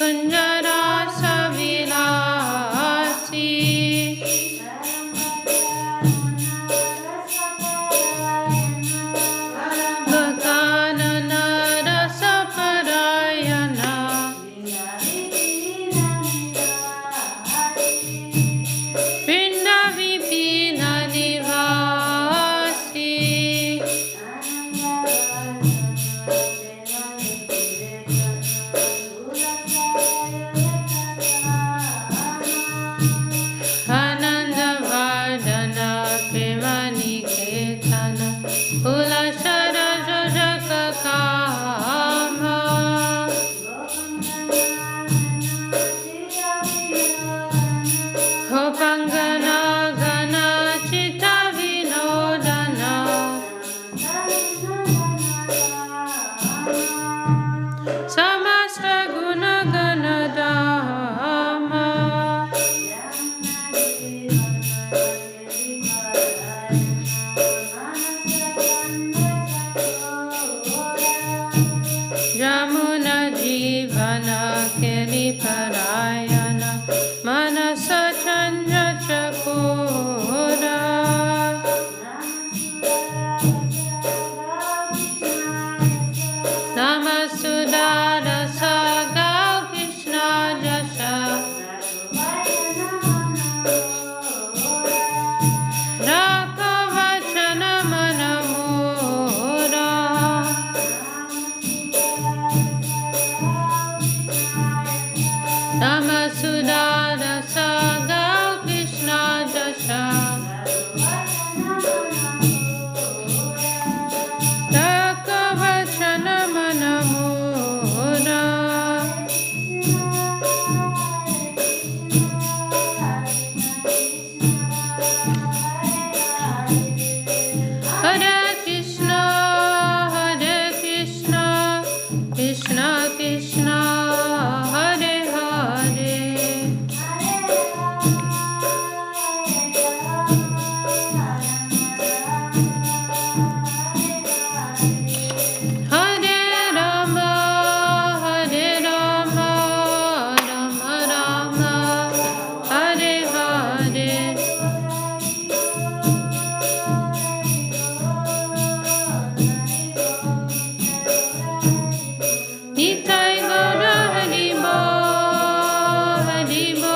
Kunjarasa Vilasi Bhakanana Rasa Parayana Vrinda Vipina Nivasi Ananda Vardana Premani Ketana Ulashara Jojaka Kama Hopangana Gana Chitta Vinodana Samasta Guna Gana Dhamma Jamuna Jivana Keli Parayana Manasa Chandra Chakora Namasudara Saga Krishna Jasha Rakavachana Manamura Namasudara Saga Krishna Jasha Rakavachana Manamura Hare Krishna, Krishna Krishna, Hare Hare, Hare Rama, Rama Rama, Hare Hare. Nitai Gaura Haribo, Haribo,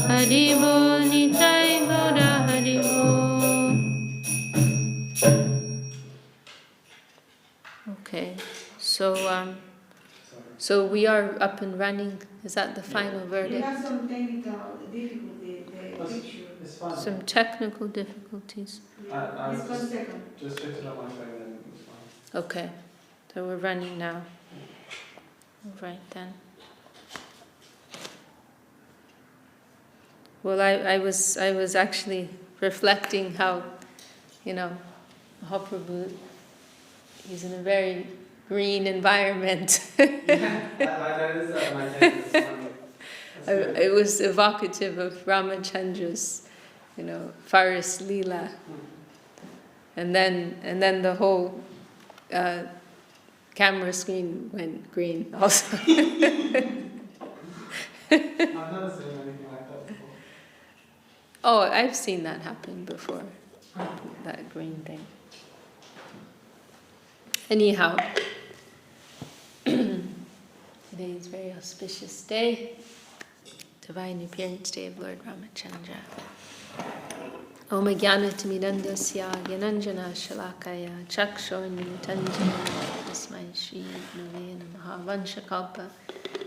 Haribo, Nitai Gaura Haribo. Okay, so we are up and running. Is that the final We verdict? have some technical difficulty, the picture. It's fine. Some technical difficulties. I Just 1 second. just fix it on my phone and it's fine. Okay, so we're running now. All right then. Well, I was actually reflecting how, Mahaprabhu, he's in a very green environment. Yeah, I noticed that when I came this morning. That's good. It was evocative of Ramachandra's, forest Leela. And then the whole camera screen went green also. I've never seen anything like that before. Oh, I've seen that happen before, that green thing. Anyhow, today is a very auspicious day, Divine Appearance Day of Lord Ramachandra. Om Jnanatimidandasya Gyananjana Shalakaya Chakshormilitanjana Tasmai Shri Gurave Namaha Vanshakalpa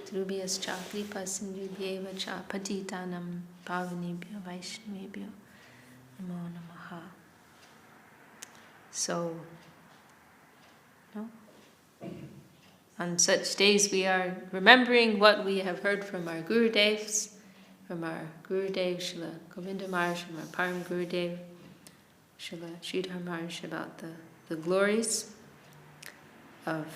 Trubhyascha Kripa Sindhubhyeva Cha Patitanam Pavanebhyo Vaishnavebhyo Namo Namaha. So, on such days we are remembering what we have heard from our Gurudevs, from our Gurudev Srila Govinda Maharaj, from our Param Gurudev Srila Sridhar Maharaj, about the glories of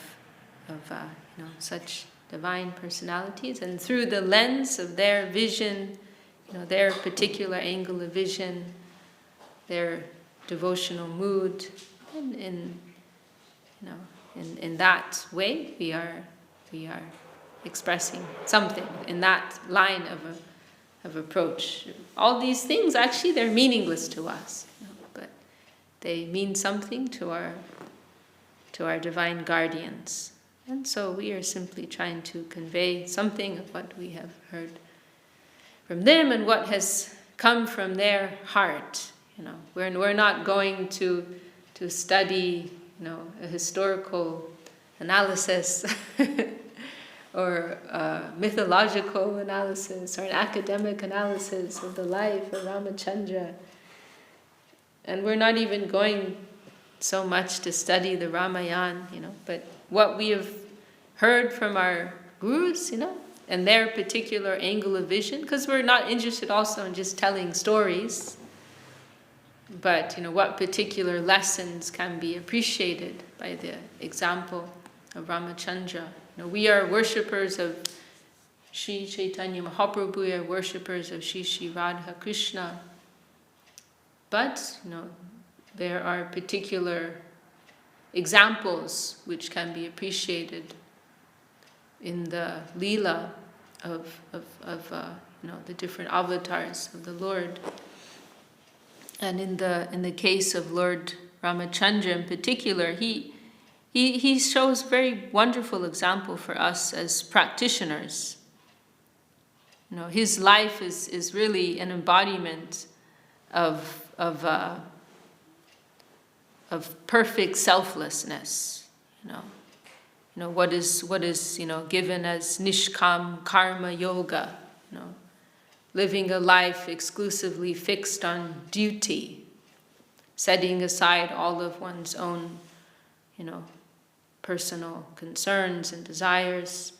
such divine personalities, and through the lens of their vision, their particular angle of vision, their devotional mood, and in that way we are expressing something in that line of approach. All these things, actually, they're meaningless to us, but they mean something to our divine guardians. And so we are simply trying to convey something of what we have heard from them and what has come from their heart. We're not going to study, a historical analysis or a mythological analysis or an academic analysis of the life of Ramachandra. And we're not even going so much to study the Ramayana, but what we have heard from our gurus, and their particular angle of vision, because we're not interested also in just telling stories, but what particular lessons can be appreciated by the example of Ramachandra. We are worshippers of Sri Chaitanya Mahaprabhu, we are worshippers of Sri Radha Krishna, but there are particular examples which can be appreciated in the Leela of the different avatars of the Lord. And in the case of Lord Ramachandra in particular, he shows very wonderful example for us as practitioners. His life is really an embodiment of perfect selflessness. What is given as nishkam karma yoga, living a life exclusively fixed on duty, setting aside all of one's own, personal concerns and desires.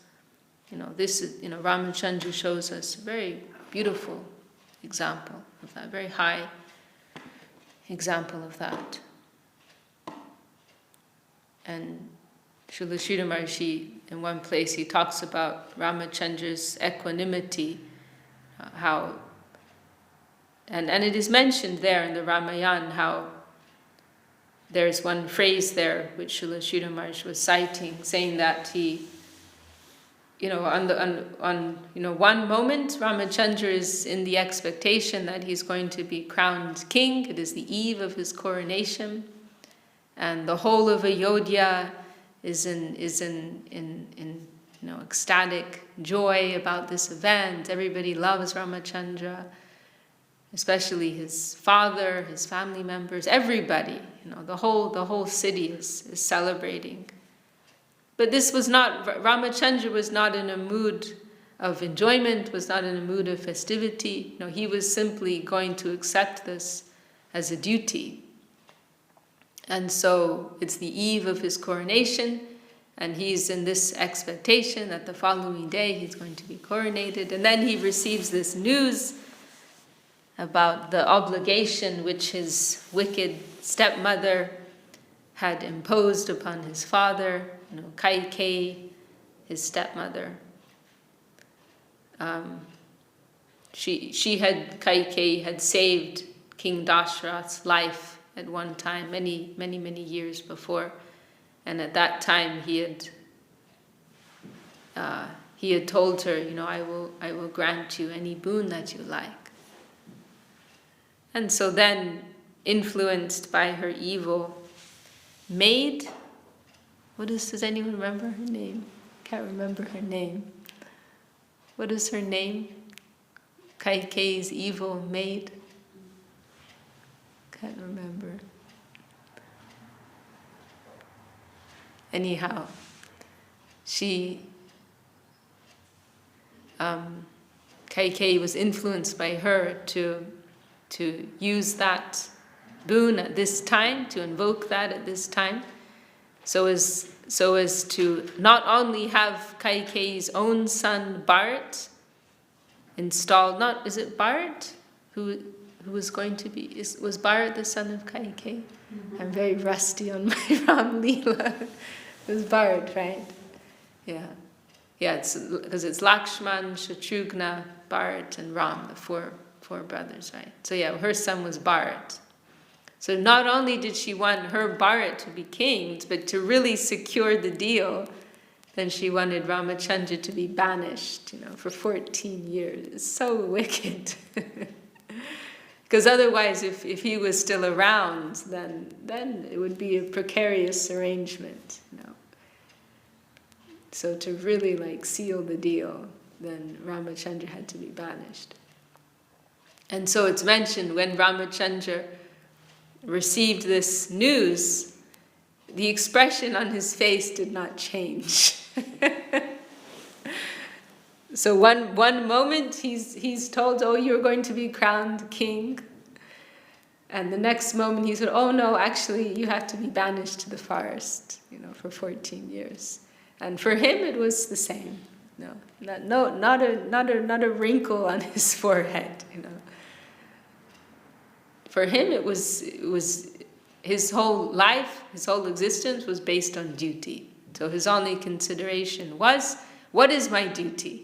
This is, Ramachandra shows us a very beautiful example of that, very high example of that. And Srila Sridhar Maharshi, in one place, he talks about Ramachandra's equanimity, and it is mentioned there in the Ramayana how there's one phrase there which Srila Sridhar Maharshi was citing, saying that he, on one moment Ramachandra is in the expectation that he's going to be crowned king. It is the eve of his coronation, and the whole of Ayodhya is in ecstatic joy about this event. Everybody loves Ramachandra, especially his father, his family members, everybody. The whole city is celebrating. But this was not, Ramachandra was not in a mood of enjoyment, was not in a mood of festivity. He was simply going to accept this as a duty. And so it's the eve of his coronation, and he's in this expectation that the following day he's going to be coronated. And then he receives this news about the obligation which his wicked stepmother had imposed upon his father, Kaikeyi, his stepmother. Kaikeyi had saved King Dasharath's life at one time, many years before, and at that time he had told her, I will grant you any boon that you like. And so then, influenced by her evil maid, does anyone remember her name? Can't remember her name. What is her name? Kaikeyi's evil maid. Can't remember. Anyhow, Kaikeyi was influenced by her to use that boon at this time, to invoke that at this time, so as to not only have Kaikeyi's own son Bharat installed, is it Bharat who was going to be, was Bharat the son of Kaikeyi? Mm-hmm. I'm very rusty on my Ram Leela. It was Bharat, right? Yeah, because it's Lakshman, Shatrughna, Bharat, and Ram, the four brothers, right? So yeah, her son was Bharat. So not only did she want her Bharat to be king, but to really secure the deal, then she wanted Ramachandra to be banished, for 14 years. It's so wicked. Because otherwise, if he was still around, then it would be a precarious arrangement. So to really seal the deal, then Ramachandra had to be banished. And so it's mentioned when Ramachandra received this news, the expression on his face did not change. So one moment he's told, oh, you're going to be crowned king. And the next moment he said, oh no, actually you have to be banished to the forest, for 14 years. And for him it was the same. Not a wrinkle on his forehead, For him it was his whole life, his whole existence was based on duty. So his only consideration was, what is my duty?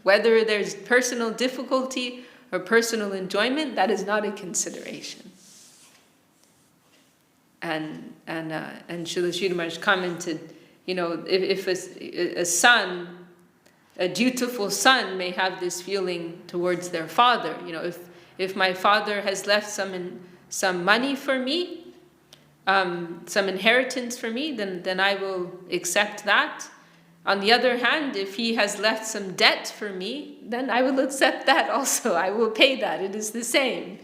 Whether there's personal difficulty or personal enjoyment, that is not a consideration. And Srila Sridhar Maharaj commented, if a son, a dutiful son may have this feeling towards their father. If my father has left some money for me, some inheritance for me, then I will accept that. On the other hand, if he has left some debt for me, then I will accept that also. I will pay that. It is the same,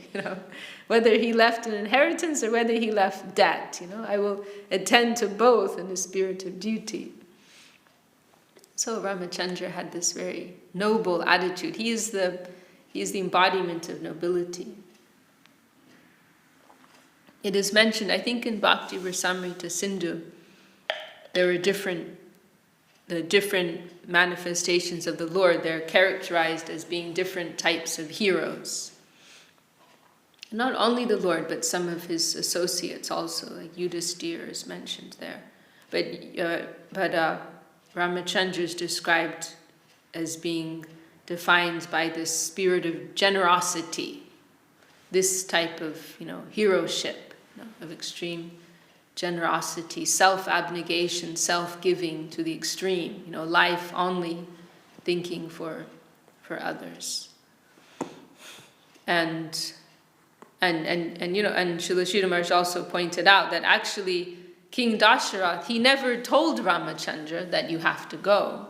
whether he left an inheritance or whether he left debt. I will attend to both in the spirit of duty. So Ramachandra had this very noble attitude. He is the embodiment of nobility. It is mentioned, I think, in Bhakti Rasamrita Sindhu, there are the different manifestations of the Lord. They're characterized as being different types of heroes. Not only the Lord, but some of his associates also, like Yudhisthira is mentioned there. But Ramachandra is described as being defined by this spirit of generosity, this type of heroship, of extreme generosity, self-abnegation, self-giving to the extreme, life only thinking for others. And Srila Sridhar Maharaj also pointed out that actually King Dasharath, he never told Ramachandra that you have to go.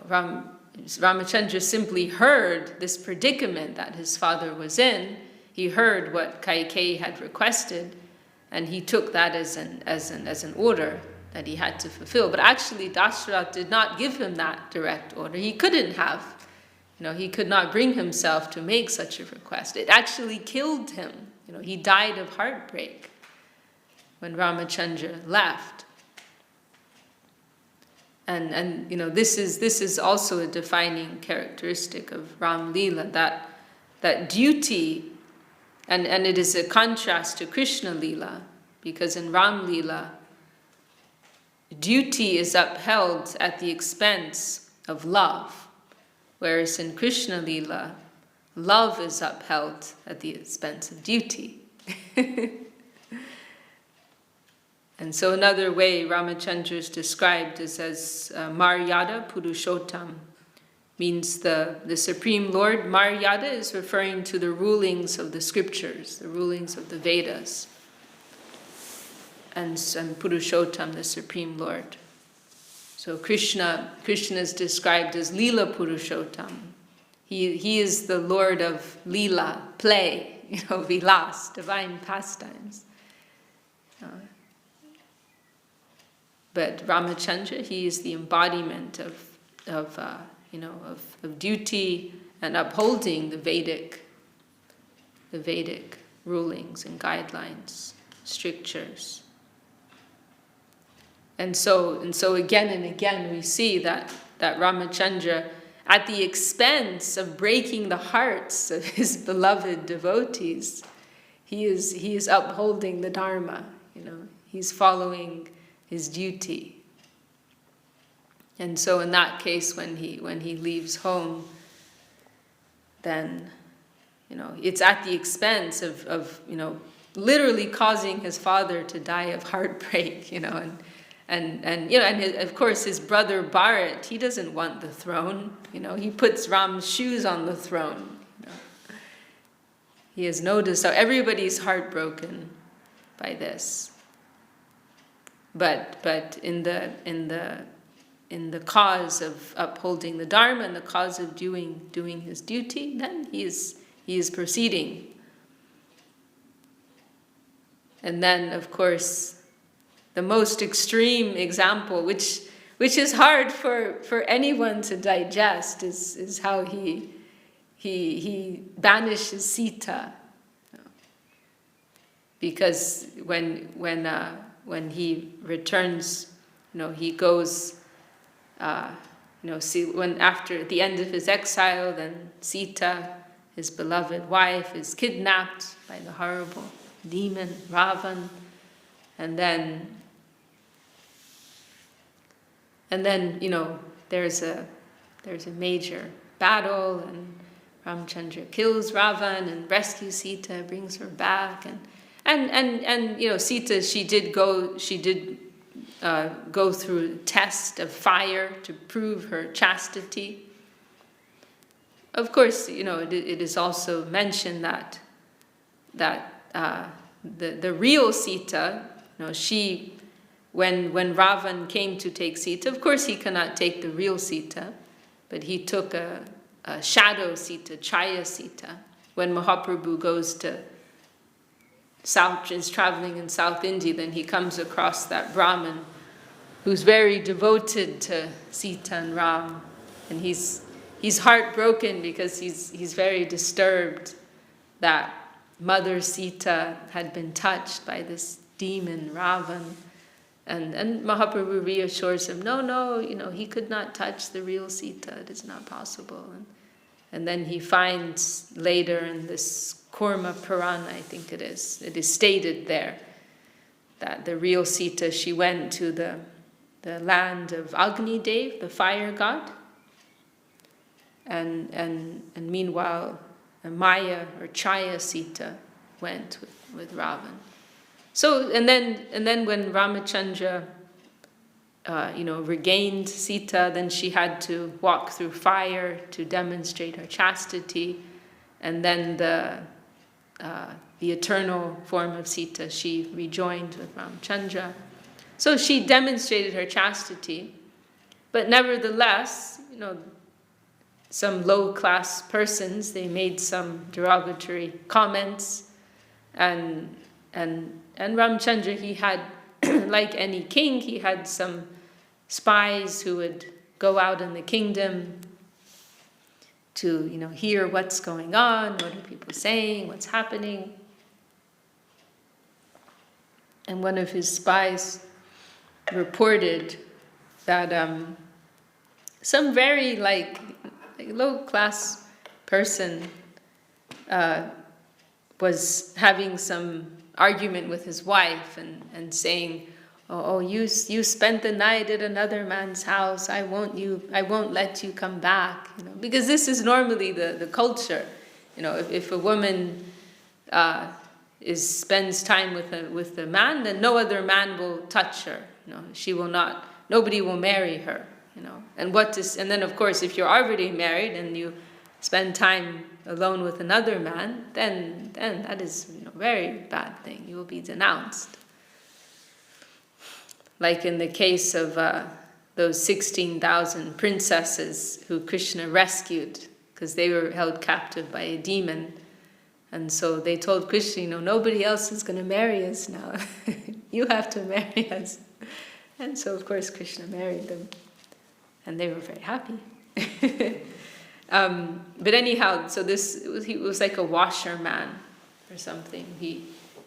Ramachandra simply heard this predicament that his father was in. He heard what Kaikeyi had requested, and he took that as an order that he had to fulfill. But actually, Dasharath did not give him that direct order. He couldn't have. He could not bring himself to make such a request. It actually killed him. He died of heartbreak when Ramachandra left. And this is also a defining characteristic of Ram Leela, that duty, and it is a contrast to Krishna Leela, because in Ram Leela, duty is upheld at the expense of love, whereas in Krishna Leela, love is upheld at the expense of duty. And so another way Ramachandra is described is as Maryada Purushottam, means the Supreme Lord. Maryada is referring to the rulings of the scriptures, the rulings of the Vedas. And Purushottam, the Supreme Lord. So Krishna is described as Leela Purushottam. He is the Lord of Leela, play, vilas, divine pastimes. But Ramachandra, he is the embodiment of duty and upholding the Vedic rulings and guidelines, strictures. And so again and again we see that Ramachandra, at the expense of breaking the hearts of his beloved devotees, he is upholding the Dharma. He's following his duty. And so in that case, when he leaves home, then it's at the expense of literally causing his father to die of heartbreak, And you know, and of course his brother Bharat, he doesn't want the throne. You know, he puts Ram's shoes on the throne. You know. He has no desire. Everybody's heartbroken by this. But in the cause of upholding the Dharma and the cause of doing his duty, then he is proceeding. And then, of course, the most extreme example, which is hard for anyone to digest, is how he banishes Sita, because when he returns, you know, he goes, when after the end of his exile, then Sita, his beloved wife, is kidnapped by the horrible demon Ravan, and then you know, there's a major battle, and Ramachandra kills Ravan and rescues Sita, brings her back, and you know, Sita, she did go through a test of fire to prove her chastity. Of course, you know, it is also mentioned that the real Sita, you know, she, when Ravan came to take Sita, of course he cannot take the real Sita, but he took a shadow Sita, Chaya Sita. When Mahaprabhu is traveling in South India, then he comes across that Brahmin who's very devoted to Sita and Ram, and he's heartbroken because he's very disturbed that Mother Sita had been touched by this demon Ravan, and Mahaprabhu reassures him, no, you know, he could not touch the real Sita, it is not possible. And then he finds later in this Kurma Purana, I think it is stated there that the real Sita, she went to the land of Agni Dev, the fire god, and meanwhile Maya or Chaya Sita went with Ravan. So and then when Ramachandra regained Sita, then she had to walk through fire to demonstrate her chastity, and then the eternal form of Sita, she rejoined with Ramachandra. So she demonstrated her chastity, but nevertheless, you know, some low-class persons, they made some derogatory comments, and Ramachandra, he had, like any king, he had some spies who would go out in the kingdom to, you know, hear what's going on, what are people saying, what's happening. And one of his spies reported that some very low-class person was having some argument with his wife and saying, oh, you spent the night at another man's house, I won't let you come back, you know, because this is normally the culture. You know, if a woman spends time with a man, then no other man will touch her. You know, she will not. Nobody will marry her. You know, and then of course, if you're already married and you spend time alone with another man, then that is, you know, very bad thing. You will be denounced. Like in the case of those 16,000 princesses who Krishna rescued because they were held captive by a demon. And so they told Krishna, you know, nobody else is going to marry us now. You have to marry us. And so, of course, Krishna married them. And they were very happy. But anyhow, so he was like a washerman or something.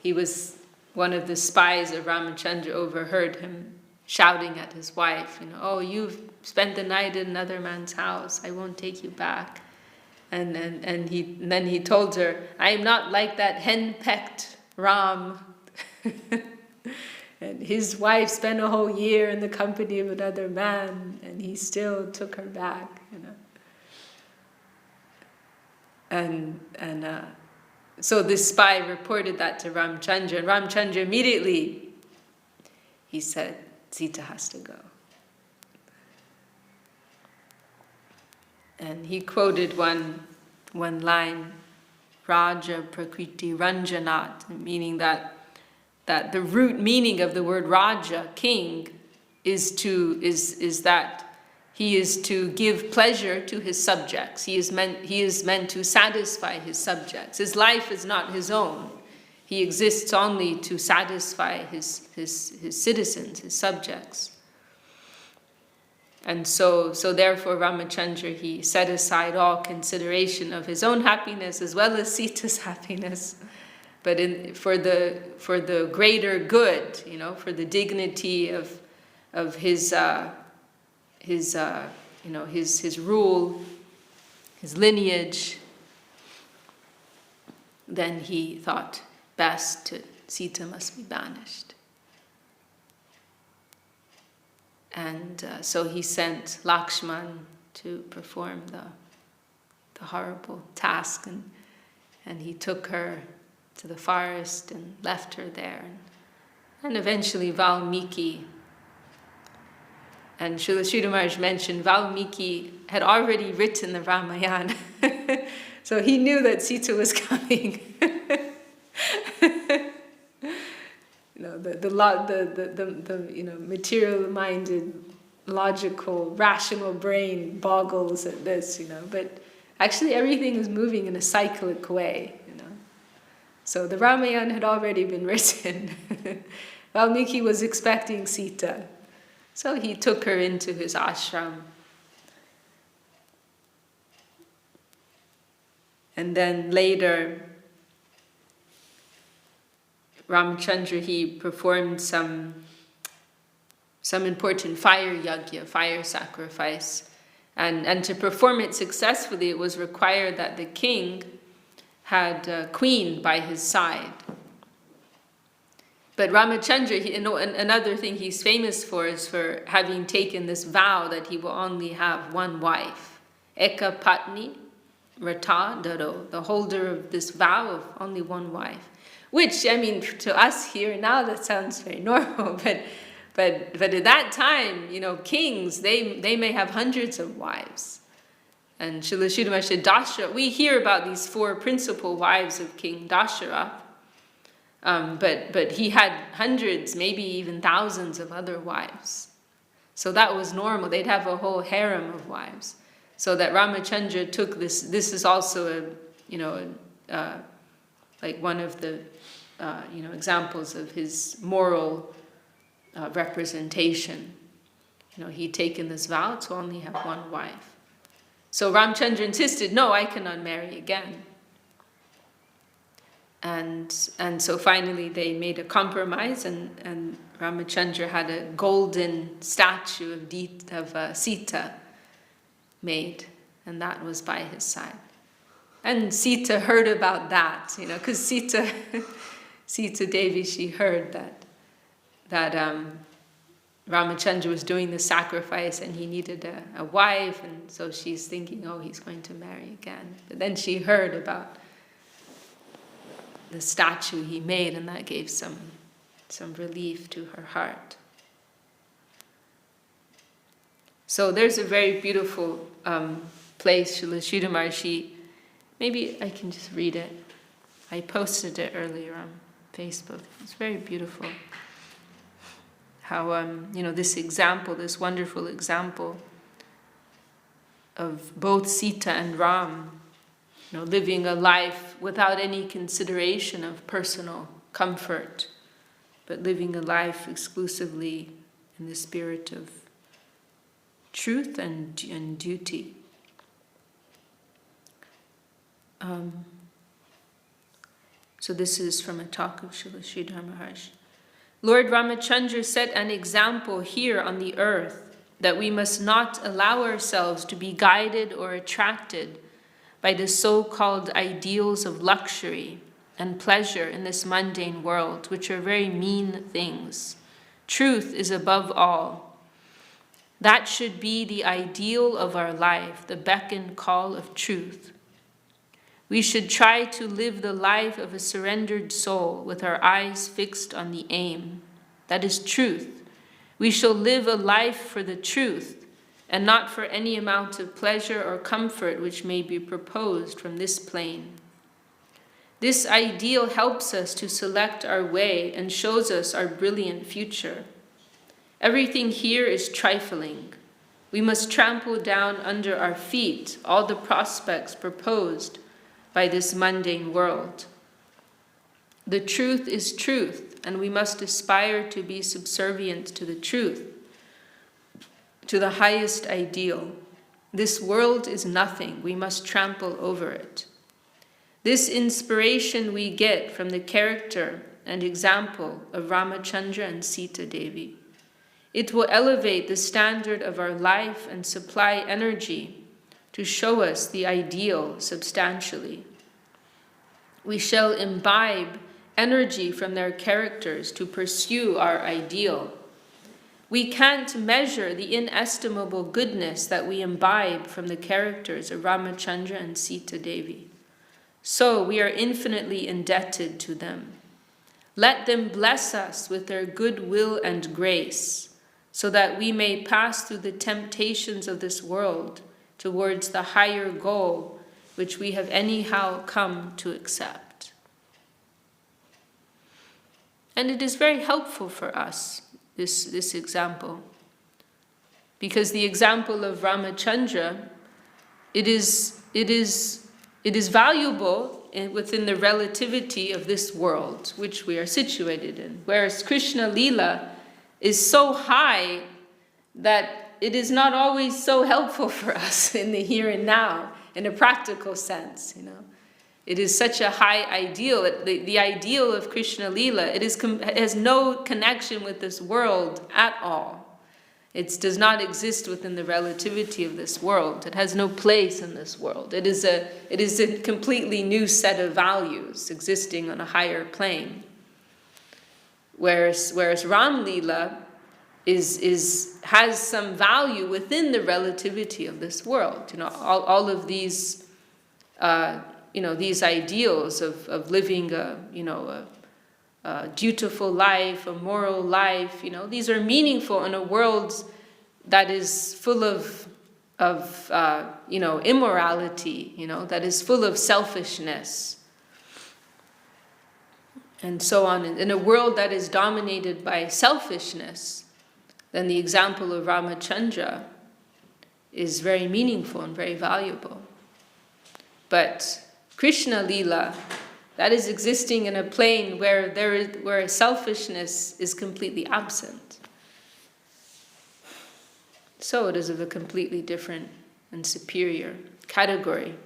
He was one of the spies of Ramachandra, overheard him shouting at his wife, you know, oh, you've spent the night in another man's house, I won't take you back. And then he told her, I am not like that hen-pecked Ram. And his wife spent a whole year in the company of another man, and he still took her back, you know. And so this spy reported that to Ramachandra, and Ramachandra immediately, he said, Sita has to go. And he quoted one line, Raja Prakriti Ranjanat, meaning that the root meaning of the word Raja, king, is that he is to give pleasure to his subjects. He is meant to satisfy his subjects. His life is not his own. He exists only to satisfy his citizens, his subjects. And so therefore Ramachandra, he set aside all consideration of his own happiness as well as Sita's happiness, but for the greater good, for the dignity of his rule, his lineage. Then he thought best to Sita must be banished. And so he sent Lakshman to perform the horrible task, and he took her to the forest and left her there. And eventually Valmiki, and Srila Sridhar Maharaj mentioned Valmiki had already written the Ramayana, so he knew that Sita was coming. The material-minded, logical, rational brain boggles at this, but actually everything is moving in a cyclic way, So the Ramayana had already been written. Valmiki was expecting Sita, so he took her into his ashram. And then later, Ramachandra, he performed some important fire yajna, fire sacrifice. And to perform it successfully, it was required that the king had a queen by his side. But Ramachandra, another thing he's famous for is for having taken this vow that he will only have one wife. Eka Patni Rata Daro, the holder of this vow of only one wife. Which, to us here now, that sounds very normal, but at that time, kings, they may have hundreds of wives. And Srila Sridhar Maharaj said, Dasharath, we hear about these 4 principal wives of King Dasharath, but he had hundreds, maybe even thousands of other wives. So that was normal. They'd have a whole harem of wives. So that Ramachandra took this is also like one of the examples of his moral representation. He'd taken this vow to only have one wife. So Ramachandra insisted, no, I cannot marry again. And so finally they made a compromise, and Ramachandra had a golden statue of Sita made, and that was by his side. And Sita heard about that, because Sita Devi, she heard that Ramachandra was doing the sacrifice and he needed a wife, and so she's thinking, oh, he's going to marry again. But then she heard about the statue he made, and that gave some relief to her heart. So there's a very beautiful place, Srila Sridhar Maharaj, maybe I can just read it. I posted it earlier on Facebook. It's very beautiful. How, this wonderful example of both Sita and Ram, living a life without any consideration of personal comfort, but living a life exclusively in the spirit of truth and duty. So this is from a talk of Srila Sridhar Maharaj. Lord Ramachandra set an example here on the earth that we must not allow ourselves to be guided or attracted by the so-called ideals of luxury and pleasure in this mundane world, which are very mean things. Truth is above all. That should be the ideal of our life, the beck and call of truth. We should try to live the life of a surrendered soul with our eyes fixed on the aim. That is truth, We shall live a life for the truth, and not for any amount of pleasure or comfort which may be proposed from this plane. This ideal helps us to select our way and shows us our brilliant future. Everything here is trifling. We must trample down under our feet all the prospects proposed by this mundane world. The truth is truth, and we must aspire to be subservient to the truth, to the highest ideal. This world is nothing. We must trample over it. This inspiration we get from the character and example of Ramachandra and Sita Devi. It will elevate the standard of our life and supply energy to show us the ideal substantially. We shall imbibe energy from their characters to pursue our ideal. We can't measure the inestimable goodness that we imbibe from the characters of Ramachandra and Sita Devi. So we are infinitely indebted to them. Let them bless us with their goodwill and grace, so that we may pass through the temptations of this world towards the higher goal which we have anyhow come to accept. And it is very helpful for us, this example, because the example of Ramachandra, it is valuable within the relativity of this world which we are situated in, whereas Krishna Lila is so high that it is not always so helpful for us in the here and now, in a practical sense, It is such a high ideal. The ideal of Krishna Lila, it has no connection with this world at all. It does not exist within the relativity of this world. It has no place in this world. It is a completely new set of values existing on a higher plane. Whereas Ram Lila has some value within the relativity of this world. All of these these ideals of living a dutiful life, a moral life, these are meaningful in a world that is full of immorality, that is full of selfishness, and so on. In a world that is dominated by selfishness, then the example of Ramachandra is very meaningful and very valuable. But Krishna Lila, that is existing in a plane where selfishness is completely absent. So it is of a completely different and superior category.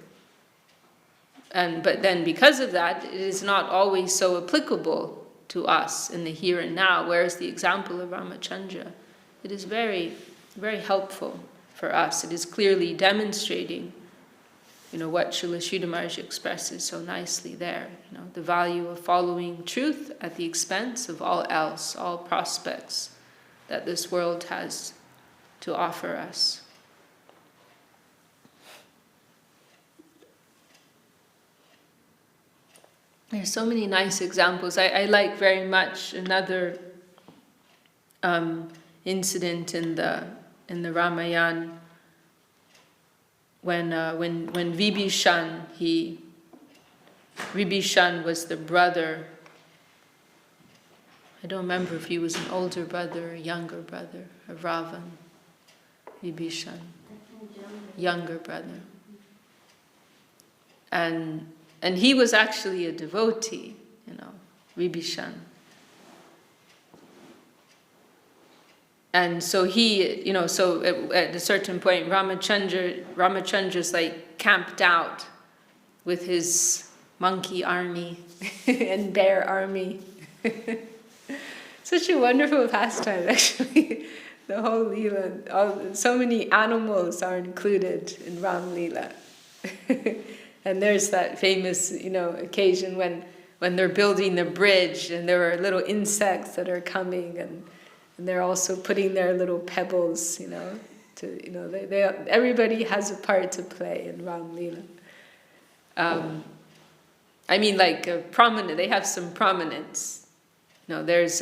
But then because of that, it is not always so applicable to us in the here and now, whereas the example of Ramachandra, it is very, very helpful for us. It is clearly demonstrating what Srila Sridhar Maharaj expresses so nicely there, the value of following truth at the expense of all else, all prospects that this world has to offer us. There's so many nice examples. I like very much another incident in the Ramayana when Vibhishan was the brother. I don't remember if he was an older brother or a younger brother of Ravan. Vibhishan, younger brother, and he was actually a devotee, Vibhishan. And so so at a certain point, Ramachandra's like camped out with his monkey army and bear army. Such a wonderful pastime, actually. The whole Leela, so many animals are included in Ram Leela. And there's that famous, occasion when they're building the bridge and there are little insects that are coming and they're also putting their little pebbles, everybody has a part to play in Ram Leela. Prominent, they have some prominence. There's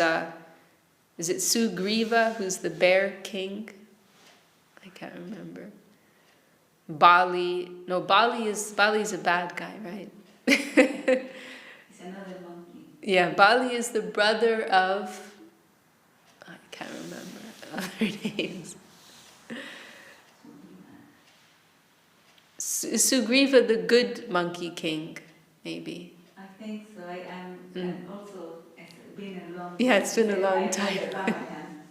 is it Sugriva, who's the bear king? I can't remember. Bali is a bad guy, right? It's another monkey. Yeah, Bali is the brother of, I can't remember other names. Is Sugriva the good monkey king, maybe? I think so. I'm also, it's been a long time. Yeah, it's been a long I time. read Ramadan.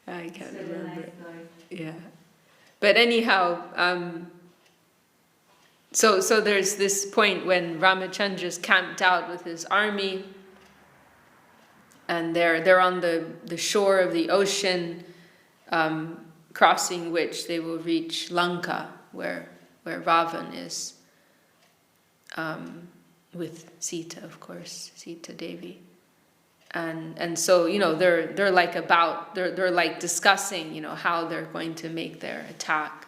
I can't It's a remember. nice story. Yeah. But anyhow, so there's this point when Ramachandra's camped out with his army, and they're on the shore of the ocean, crossing which they will reach Lanka, where Ravan is, with Sita, of course, Sita Devi. And so, they're like discussing, how they're going to make their attack.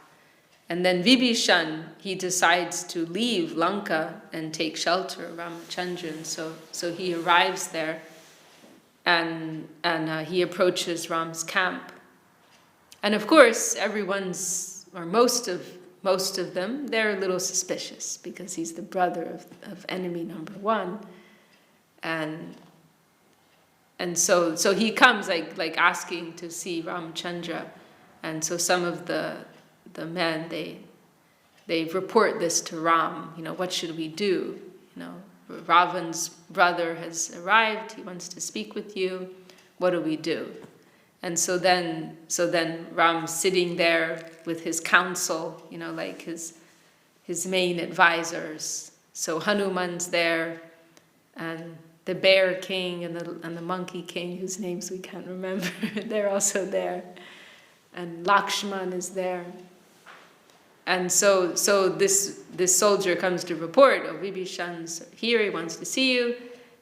And then Vibhishan, he decides to leave Lanka and take shelter of Ramachandra. And so he arrives there, and he approaches Ram's camp. And of course, most of them, they're a little suspicious because he's the brother of enemy number one. And so he comes like asking to see Ramachandra. And so some of the men, they report this to Ram, what should we do? Ravan's brother has arrived, he wants to speak with you, what do we do? And so then Ram's sitting there with his council, like his main advisors. So Hanuman's there, and the bear king and the monkey king, whose names we can't remember, they're also there. And Lakshman is there. And so this soldier comes to report, Vibhishan's here, he wants to see you.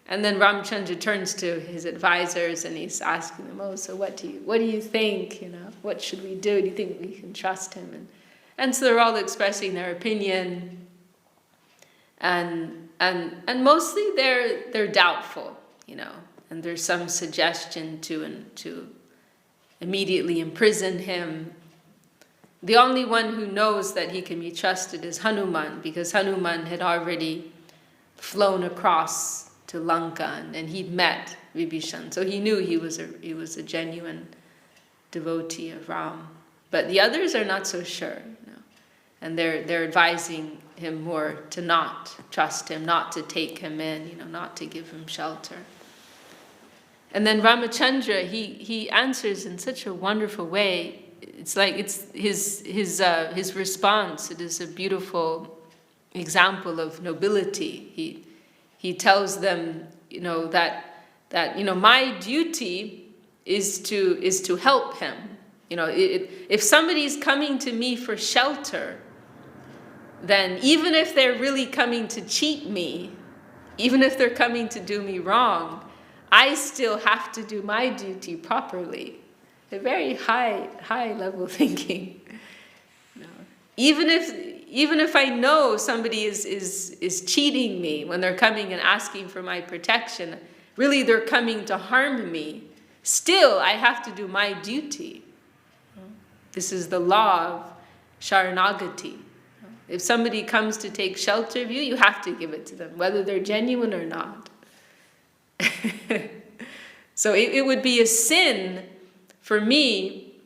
And then Ramachandra turns to his advisors and he's asking them, so what do you think? What should we do? Do you think we can trust him? And so they're all expressing their opinion. And mostly they're doubtful, and there's some suggestion to immediately imprison him. The only one who knows that he can be trusted is Hanuman, because Hanuman had already flown across to Lanka and he'd met Vibhishan, so he knew he was a genuine devotee of Ram. But the others are not so sure, and they're advising him more to not trust him, not to take him in, not to give him shelter. And then Ramachandra, he answers in such a wonderful way. It's like it's his response. It is a beautiful example of nobility. He tells them, that my duty is to help him. If somebody's coming to me for shelter, then even if they're really coming to cheat me, even if they're coming to do me wrong, I still have to do my duty properly. A very high level thinking. Even if I know somebody is cheating me when they're coming and asking for my protection, really they're coming to harm me, still I have to do my duty. This is the law of Sharanagati. If somebody comes to take shelter of you, you have to give it to them, whether they're genuine or not. So it would be a sin for me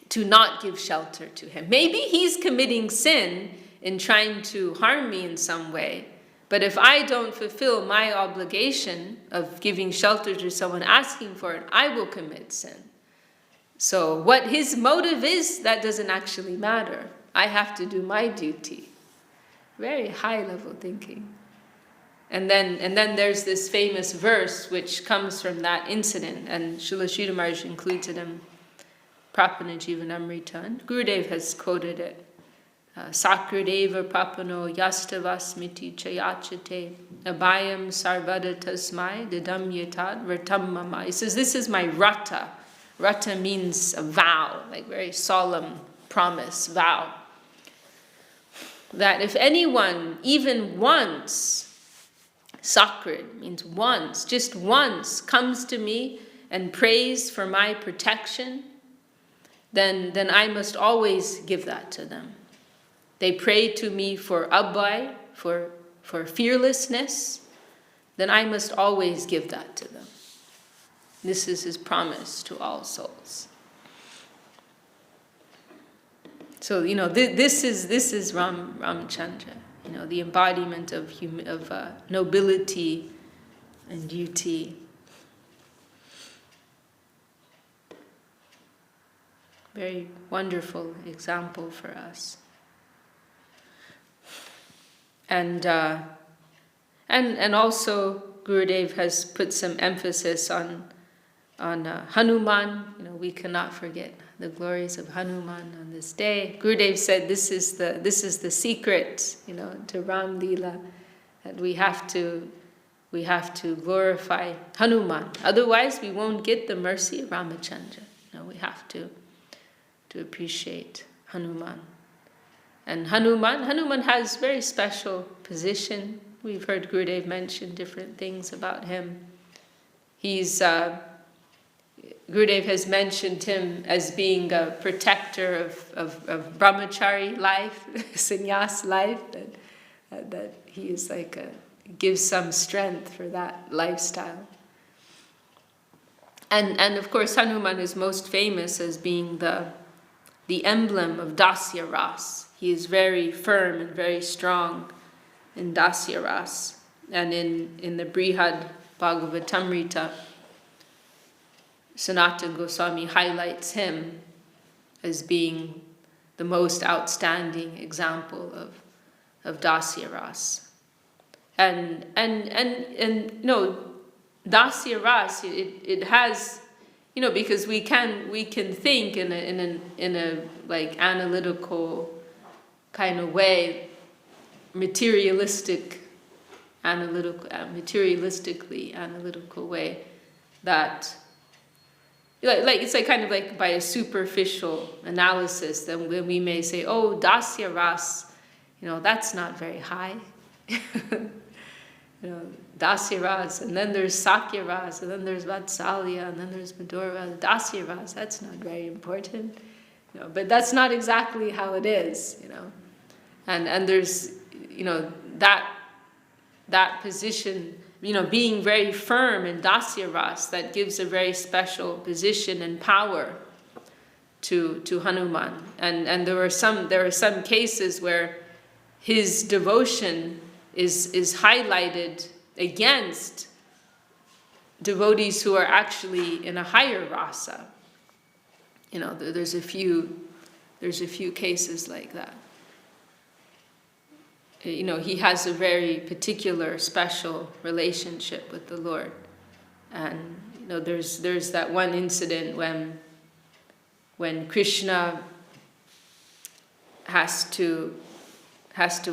to not give shelter to him. Maybe he's committing sin in trying to harm me in some way, but if I don't fulfill my obligation of giving shelter to someone asking for it, I will commit sin. So what his motive is, that doesn't actually matter. I have to do my duty. Very high level thinking. And then there's this famous verse which comes from that incident, and Srila Sridhar Maharaj includes it in Prapana Jivanamrita, and Gurudev has quoted it. Sakradeva prapano yastavasmiti chayachate abhayam sarvada tasmai didam yatad ratam mama. He says, this is my rata. Rata means a vow, like very solemn promise, vow. That if anyone, even once, Sakrid means once, just once, comes to me and praise for my protection, then I must always give that to them. They pray to me for abhay, for fearlessness, then I must always give that to them. This is his promise to all souls. So, this is Ramachandra, the embodiment of nobility and duty. Very wonderful example for us. And also Gurudev has put some emphasis on Hanuman. We cannot forget the glories of Hanuman on this day. Gurudev said this is the secret, to Ram Leela, that we have to glorify Hanuman. Otherwise, we won't get the mercy of Ramachandra. We have to appreciate Hanuman. And Hanuman has very special position. We've heard Gurudev mention different things about him. Gurudev has mentioned him as being a protector of brahmachari life, sannyas life, that he is gives some strength for that lifestyle. And of course Hanuman is most famous as being the emblem of Dasya Ras. He is very firm and very strong in Dasya Ras. And in the Brihad Bhagavatamrita, Sanatana Goswami highlights him as being the most outstanding example of Dasya Ras. And Dasya Ras, it has, because we can think in a analytical kind of way, materialistically analytical way, that it's kind of by a superficial analysis, then we may say, oh, Dasya Ras, that's not very high. Dasya Ras, and then there's Sakya Ras, and then there's Vatsalya, and then there's Madhura. Dasya Ras, that's not very important. But that's not exactly how it is, And there's, that position, being very firm in Dasya Ras, that gives a very special position and power to Hanuman. And there are some cases where his devotion is highlighted against devotees who are actually in a higher rasa. There's a few cases like that. He has a very particular, special relationship with the Lord, and there's that one incident when Krishna has to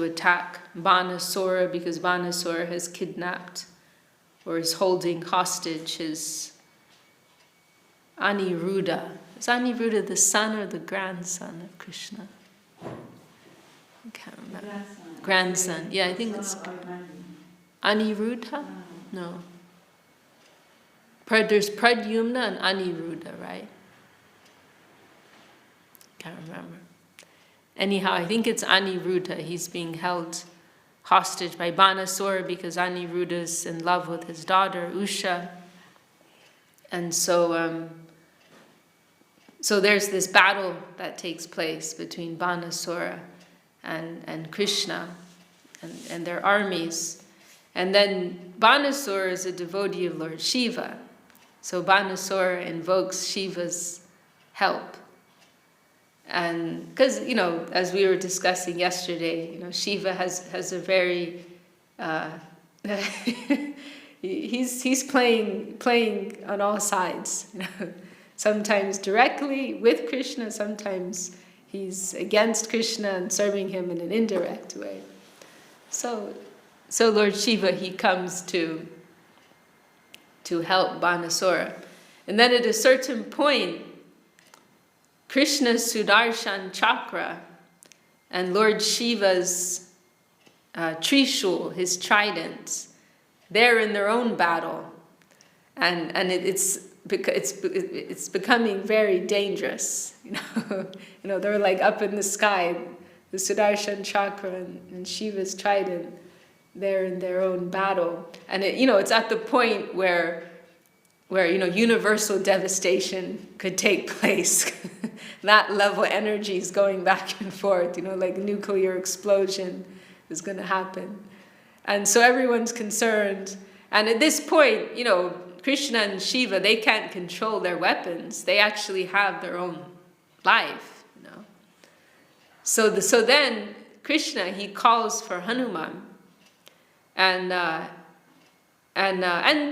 attack Banasura because Banasura has kidnapped or is holding hostage his Aniruddha. Is Aniruddha the son or the grandson of Krishna? I can't remember. Grandson. Yeah, I think it's Aniruddha? No. There's Pradyumna and Aniruddha, right? Can't remember. Anyhow, I think it's Aniruddha. He's being held hostage by Banasura because Aniruddha's in love with his daughter, Usha. And so there's this battle that takes place between Banasura and Krishna and their armies. And then Banasura is a devotee of Lord Shiva. So Banasura invokes Shiva's help. And because, as we were discussing yesterday, Shiva has a very, he's playing on all sides. Sometimes directly with Krishna, sometimes he's against Krishna and serving him in an indirect way. So Lord Shiva, he comes to help Banasura. And then at a certain point, Krishna's Sudarshan Chakra and Lord Shiva's Trishul, his tridents, they're in their own battle. And it's it's becoming very dangerous. They're like up in the sky, the Sudarshan chakra and Shiva's trident. They're in their own battle, and it's at the point where universal devastation could take place. That level of energy is going back and forth. Like nuclear explosion is going to happen, and so everyone's concerned. And at this point, Krishna and Shiva, they can't control their weapons. They actually have their own life. So then Krishna, he calls for Hanuman. And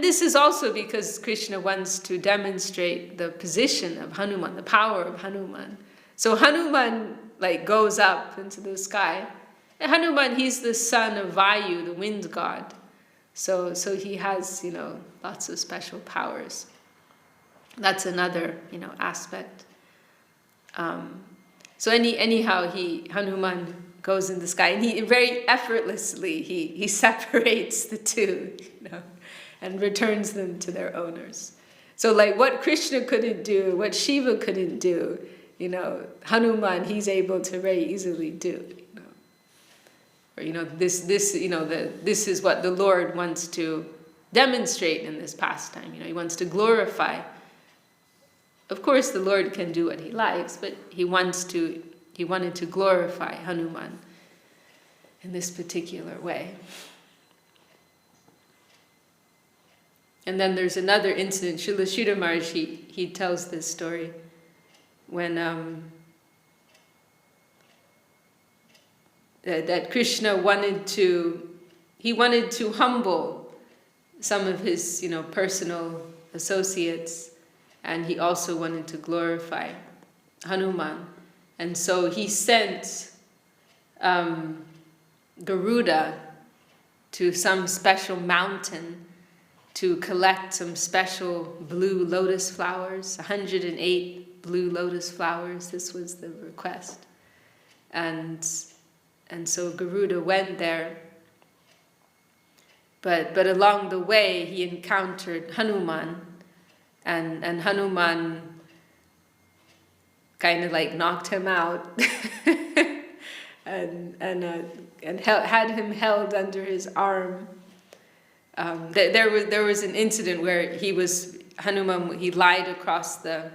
this is also because Krishna wants to demonstrate the position of Hanuman, the power of Hanuman. So Hanuman goes up into the sky. And Hanuman, he's the son of Vayu, the wind god. So he has, lots of special powers. That's another, aspect. So anyhow, Hanuman goes in the sky, and he very effortlessly he separates the two, and returns them to their owners. So what Krishna couldn't do, what Shiva couldn't do, Hanuman, he's able to very easily do. Or this is what the Lord wants to demonstrate in this pastime. He wants to glorify. Of course, the Lord can do what he likes, but he wanted to glorify Hanuman in this particular way. And then there's another incident. Srila Sridhar Maharaj, he tells this story when that Krishna wanted to humble some of his personal associates, and he also wanted to glorify Hanuman. And so he sent Garuda to some special mountain to collect some special blue lotus flowers, 108 blue lotus flowers. This was the request. And so Garuda went there. But along the way, he encountered Hanuman, and Hanuman kind of knocked him out and had him held under his arm. There was an incident where Hanuman lied across the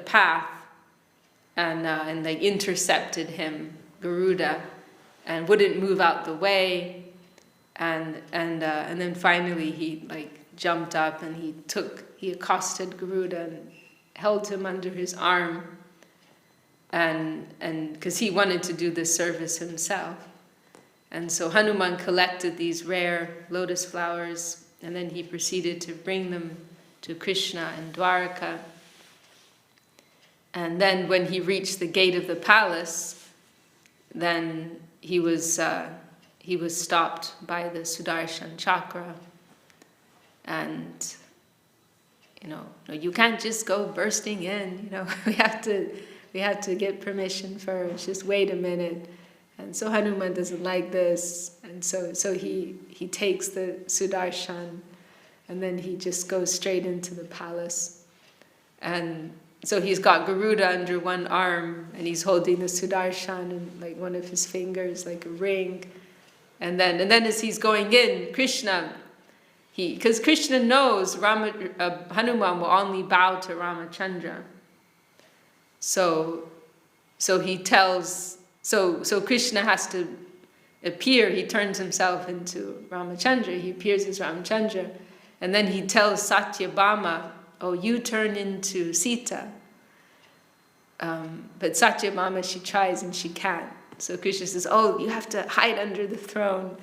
path and intercepted him, Garuda, and wouldn't move out the way, and then finally he jumped up and he accosted Garuda and held him under his arm, and because he wanted to do this service himself. And so Hanuman collected these rare lotus flowers, and then he proceeded to bring them to Krishna in Dwarka. And then when he reached the gate of the palace, then he was stopped by the Sudarshan chakra. And you can't just go bursting in. We have to get permission first. Just wait a minute. And so Hanuman doesn't like this, and so he takes the Sudarshan, and then he just goes straight into the palace. And so he's got Garuda under one arm, and he's holding the Sudarshan in one of his fingers, like a ring. And then as he's going in, Krishna, because Krishna knows Hanuman will only bow to Ramachandra. So he tells. So Krishna has to appear. He turns himself into Ramachandra. He appears as Ramachandra, and then he tells Satyabhama, "Oh, you turn into Sita." But Satyabhama, she tries and she can't. So Krishna says, "Oh, you have to hide under the throne."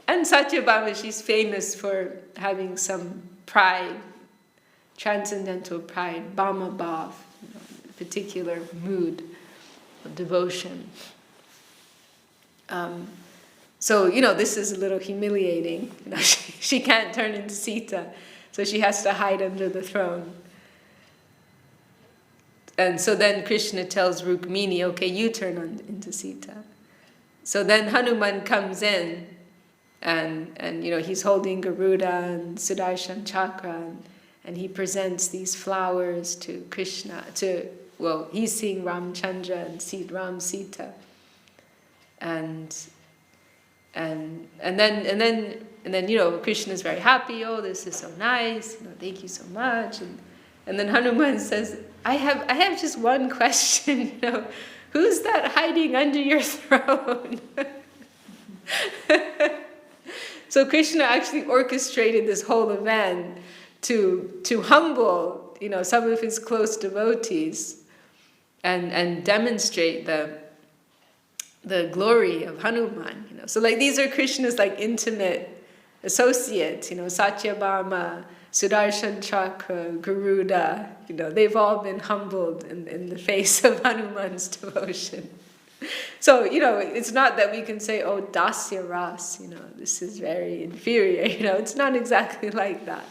And Satyabhama, she's famous for having some pride, transcendental pride, Bhama Bhav, particular mood of devotion. So this is a little humiliating. She can't turn into Sita, so she has to hide under the throne. And so then Krishna tells Rukmini, "Okay, you turn into Sita." So then Hanuman comes in, and he's holding Garuda and Sudarshan Chakra, and he presents these flowers to Krishna. He's seeing Ramachandra and Ram Sita, and then Krishna is very happy. Oh, this is so nice. Thank you so much. And then Hanuman says, I have just one question. Who's that hiding under your throne? So Krishna actually orchestrated this whole event to humble, some of his close devotees, and demonstrate the glory of Hanuman. So these are Krishna's intimate associates. Satyabhama, Sudarshan Chakra, Garuda. They've all been humbled in the face of Hanuman's devotion. So, it's not that we can say, oh, dasya ras, this is very inferior. It's not exactly like that.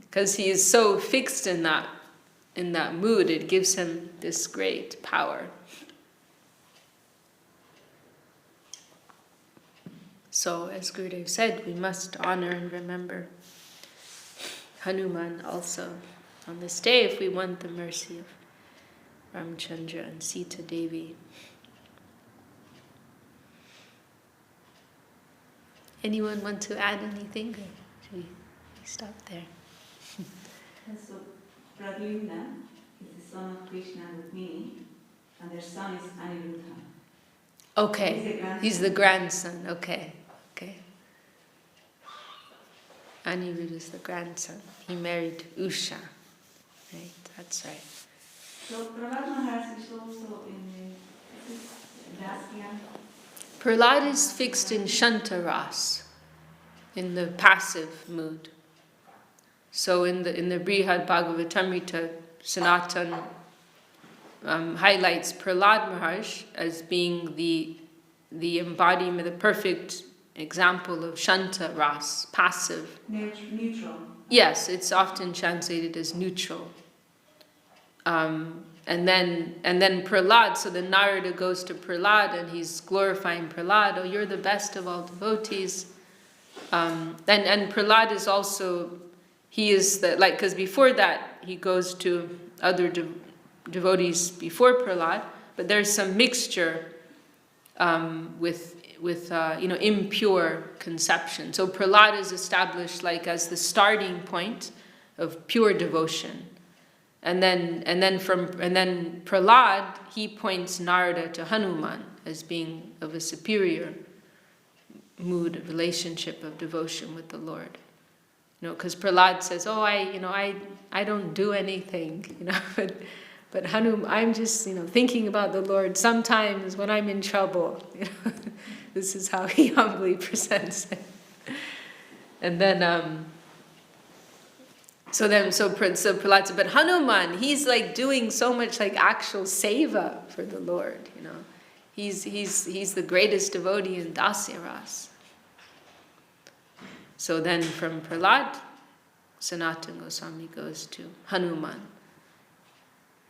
Because he is so fixed in that mood, it gives him this great power. So, as Gurudev said, we must honor and remember Hanuman also on this day if we want the mercy of Ramachandra and Sita Devi. Anyone want to add anything? Or should we stop there? So, Pradyumna is the son of Krishna and Rukmini, and their son is Aniruddha. Okay, he's the grandson. Okay. Aniruddha is the grandson. He married Usha. Right, that's right. So Prahlad Maharaj is also in Dasya. Prahlad is fixed in Shantaras, in the passive mood. So in the Brihad Bhagavatamrita, Sanatan highlights Prahlad Maharaj as being the embodiment, the perfect example of Shanta Ras, passive. Neutral. Yes, it's often translated as neutral. And then Prahlad, so then Narada goes to Prahlad and he's glorifying Prahlad. Oh, you're the best of all devotees. And Prahlad is also, he is because before that he goes to other devotees before Prahlad, but there's some mixture with impure conception. So Prahlad is established as the starting point of pure devotion. And then Prahlad, he points Narada to Hanuman as being of a superior mood, relationship of devotion with the Lord. Because Prahlad says, "Oh, I don't do anything," but Hanuman, I'm just thinking about the Lord sometimes when I'm in trouble. This is how he humbly presents it. And then So Prahlad said, but Hanuman, he's doing so much actual seva for the Lord, He's the greatest devotee in Dasya Ras. So then from Prahlad, Sanatana Goswami goes to Hanuman.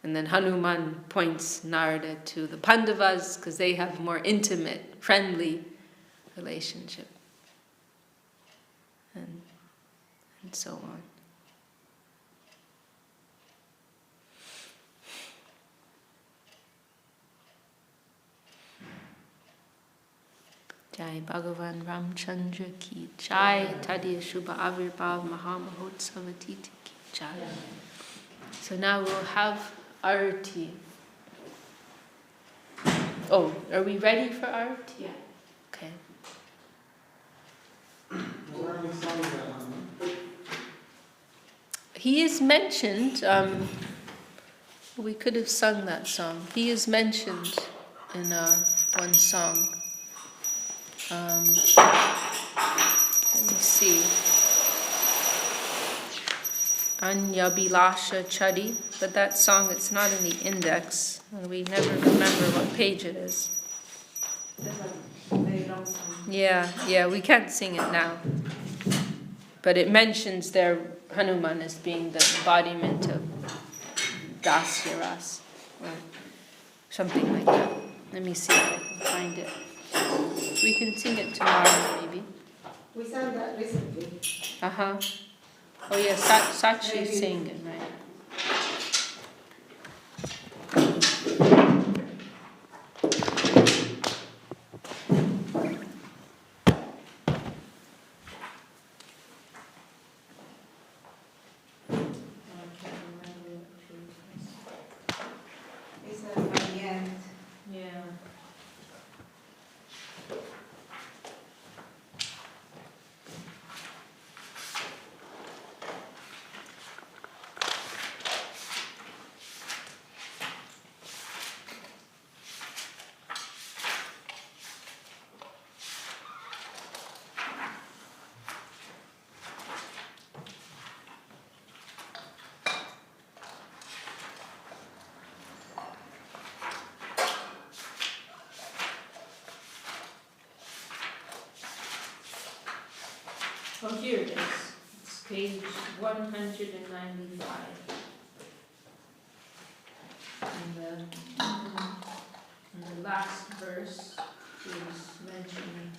And then Hanuman points Narada to the Pandavas because they have a more intimate, friendly relationship. And so on. Jai Bhagavan Ramachandra ki Jai, Tadiya Shubha Avirbhav Mahamahotsav Titi ki Jai. So now we'll have Arati. Oh, are we ready for Arati? Yeah. Okay. He is mentioned, we could have sung that song. He is mentioned in one song. Let me see. Anya Bilasha Chadi, but that song, it's not in the index. We never remember what page it is. Yeah, we can't sing it now. But it mentions there Hanuman as being the embodiment of Dasya Ras, or something like that. Let me see if I can find it. We can sing it tomorrow, maybe. We sang that recently. Uh-huh. Oh yeah, Sachi sang it, right? It's by the end. Yeah. Oh, here it is. It's page 195. And the last verse is mentioning,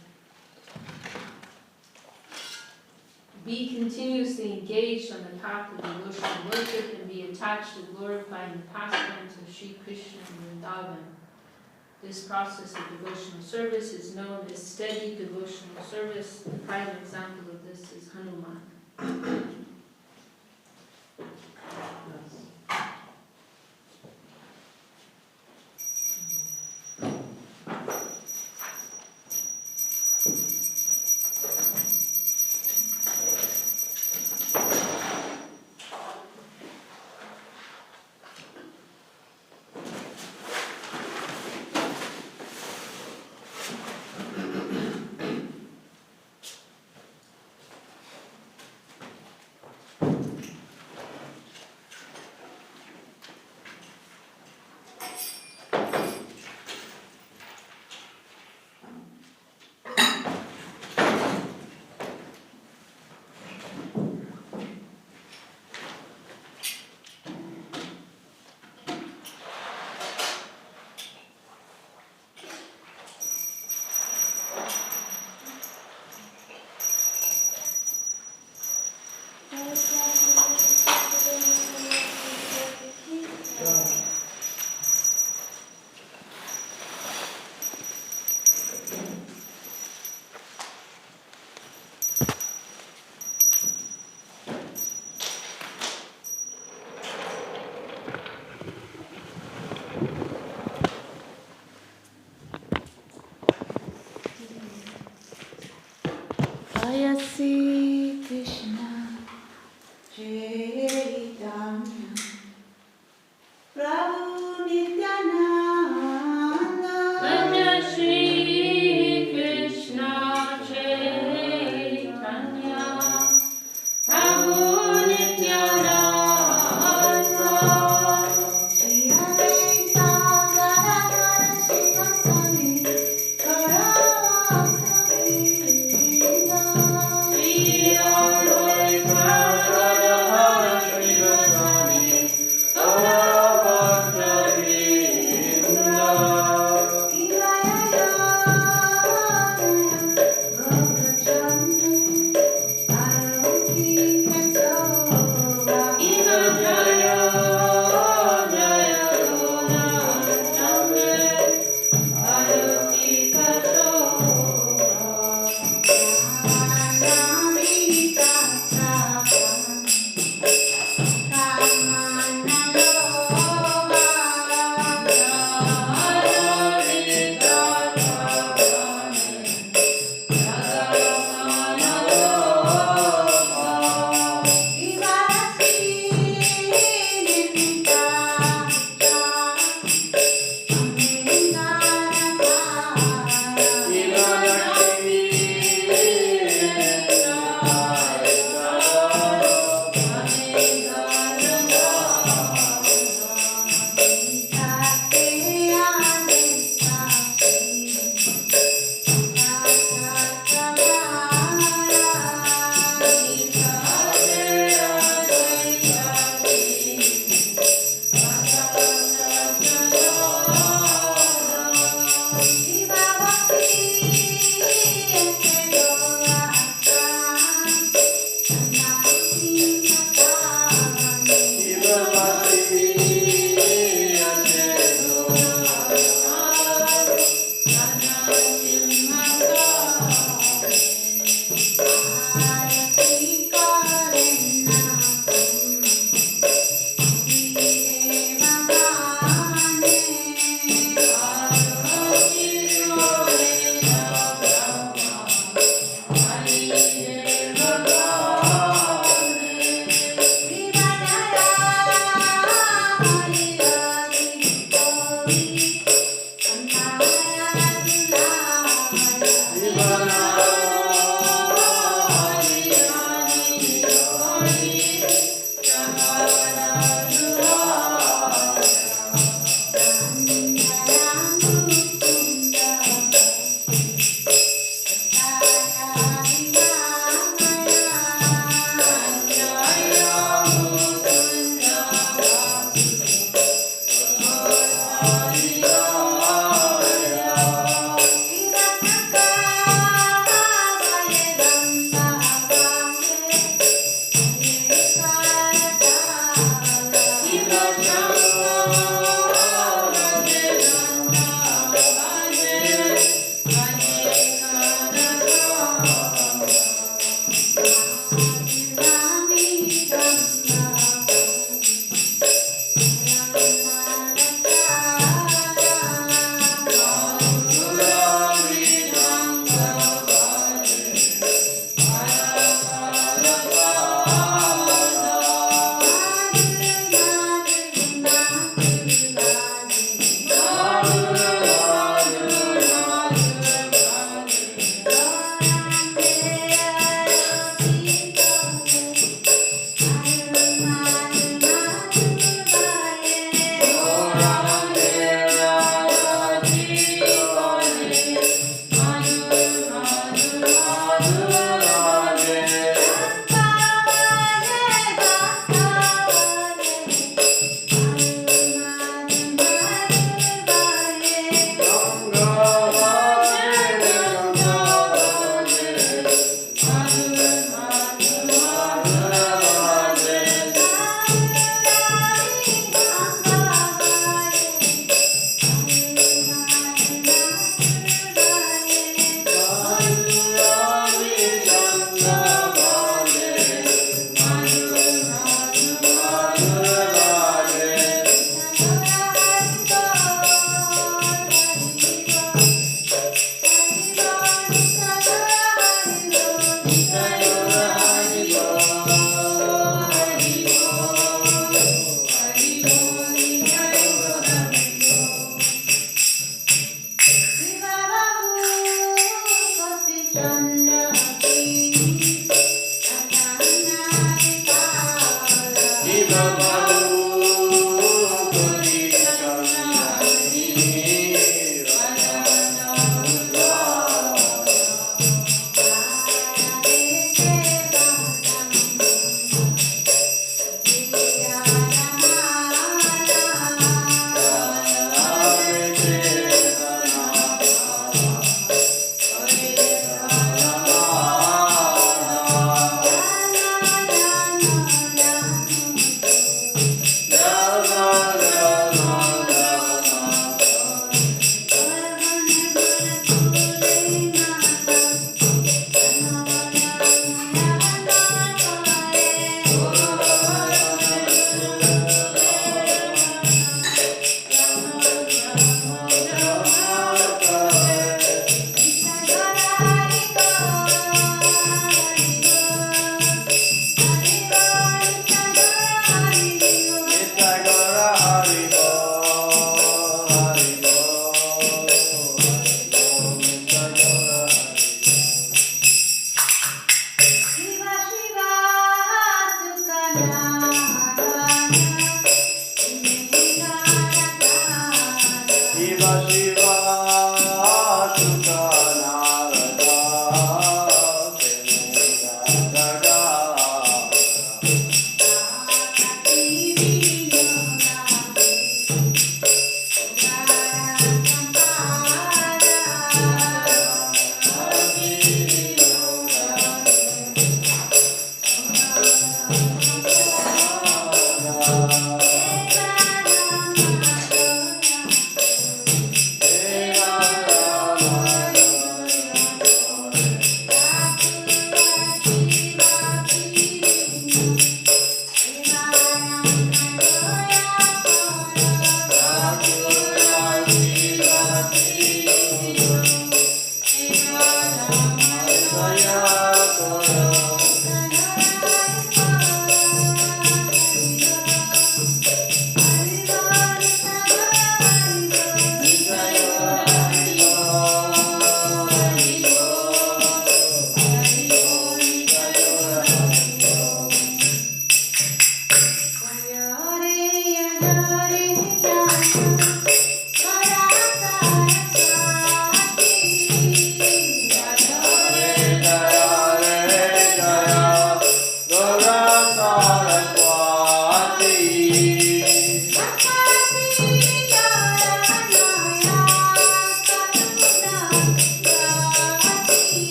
be continuously engaged on the path of devotional worship and be attached to glorifying the pastimes of Sri Krishna and Vrindavan. This process of devotional service is known as steady devotional service. The prime example of this is Hanuman. Jaya Sri Krishna,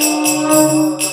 Bhagavata